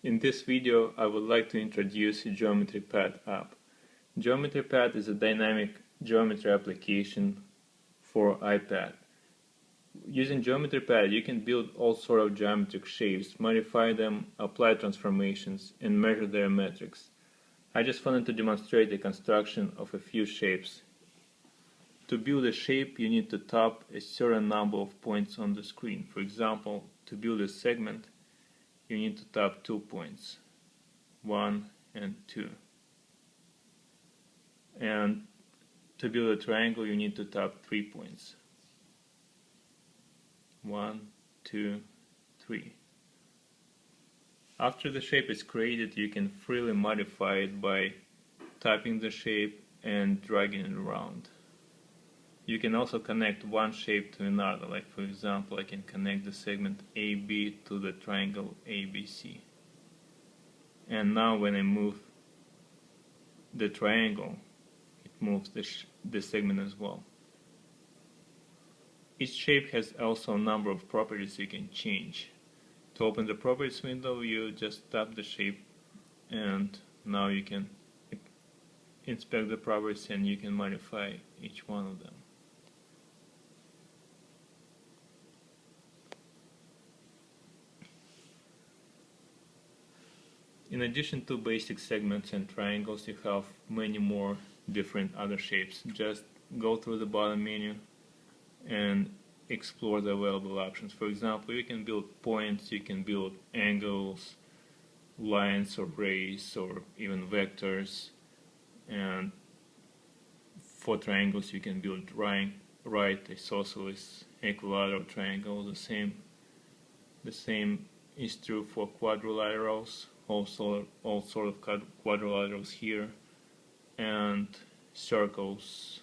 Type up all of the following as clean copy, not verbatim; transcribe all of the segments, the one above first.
In this video, I would like to introduce Geometry Pad app. Geometry Pad is a dynamic geometry application for iPad. Using Geometry Pad, you can build all sorts of geometric shapes, modify them, apply transformations, and measure their metrics. I just wanted to demonstrate the construction of a few shapes. To build a shape, you need to tap a certain number of points on the screen. For example, to build a segment, you need to tap 2 points, 1 and 2. And to build a triangle, you need to tap 3 points, 1, 2, 3. After the shape is created, you can freely modify it by tapping the shape and dragging it around. You can also connect one shape to another, like for example I can connect the segment AB to the triangle ABC. And now when I move the triangle, it moves the segment as well. Each shape has also a number of properties you can change. To open the properties window, you just tap the shape and now you can inspect the properties and you can modify each one of them. In addition to basic segments and triangles, you have many more different other shapes. Just go through the bottom menu and explore the available options. For example, you can build points, you can build angles, lines or rays, or even vectors. And for triangles, you can build right, isosceles, equilateral triangle. The same is true for quadrilaterals. Also, all sort of quadrilaterals here, and circles,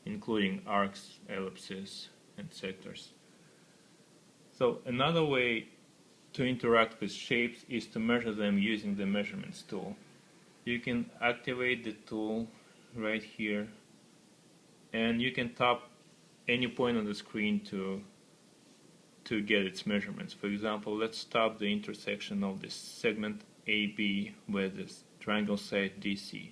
including arcs, ellipses, and sectors. So another way to interact with shapes is to measure them using the measurements tool. You can activate the tool right here, and you can tap any point on the screen to get its measurements. For example, let's tap the intersection of this segment AB with this triangle side DC.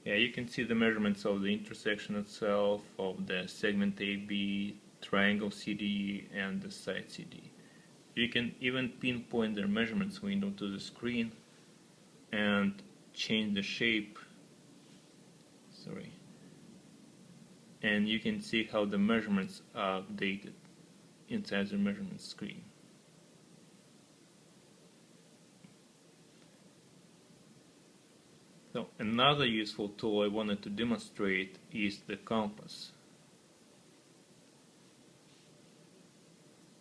Yeah, you can see the measurements of the intersection itself, of the segment AB, triangle CDE, and the side CD. You can even pinpoint their measurements window to the screen and change the shape. And you can see how the measurements are updated inside the measurement screen. So another useful tool I wanted to demonstrate is the compass.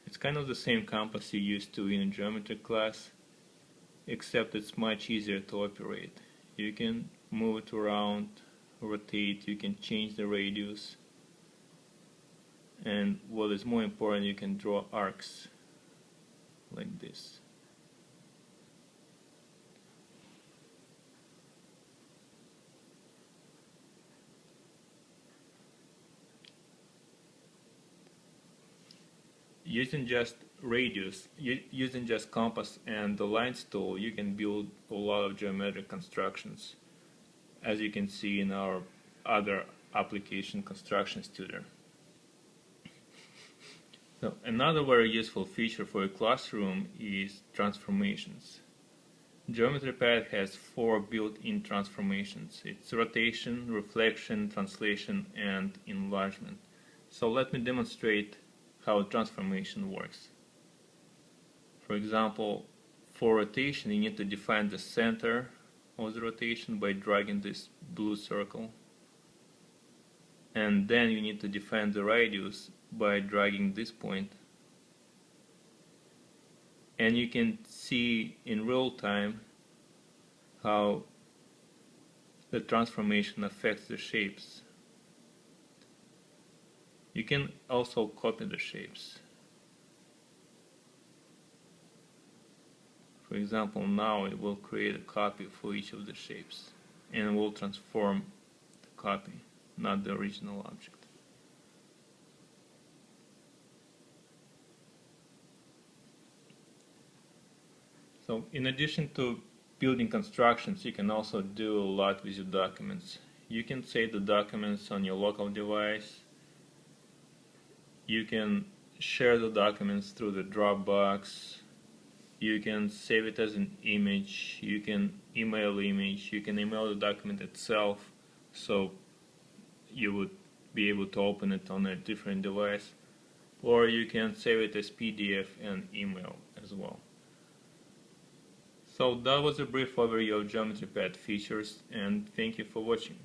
It's kind of the same compass you used to in a geometry class, except it's much easier to operate. You can move it around, rotate, you can change the radius, and what is more important, you can draw arcs like this. Using just compass and the lines tool, you can build a lot of geometric constructions, as you can see in our other application constructions tutor. So another very useful feature for a classroom is transformations. Geometry Pad has 4 built-in transformations. It's rotation, reflection, translation, and enlargement. So let me demonstrate how transformation works. For example, for rotation, you need to define the center of the rotation by dragging this blue circle, and then you need to define the radius by dragging this point. And you can see in real time how the transformation affects the shapes. You can also copy the shapes. For example, now it will create a copy for each of the shapes and will transform the copy, not the original object. So in addition to building constructions, you can also do a lot with your documents. You can save the documents on your local device. You can share the documents through the Dropbox. You can save it as an image. You can email the image. You can email the document itself, so you would be able to open it on a different device. Or you can save it as PDF and email as well. So that was a brief overview of Geometry Pad features, and thank you for watching.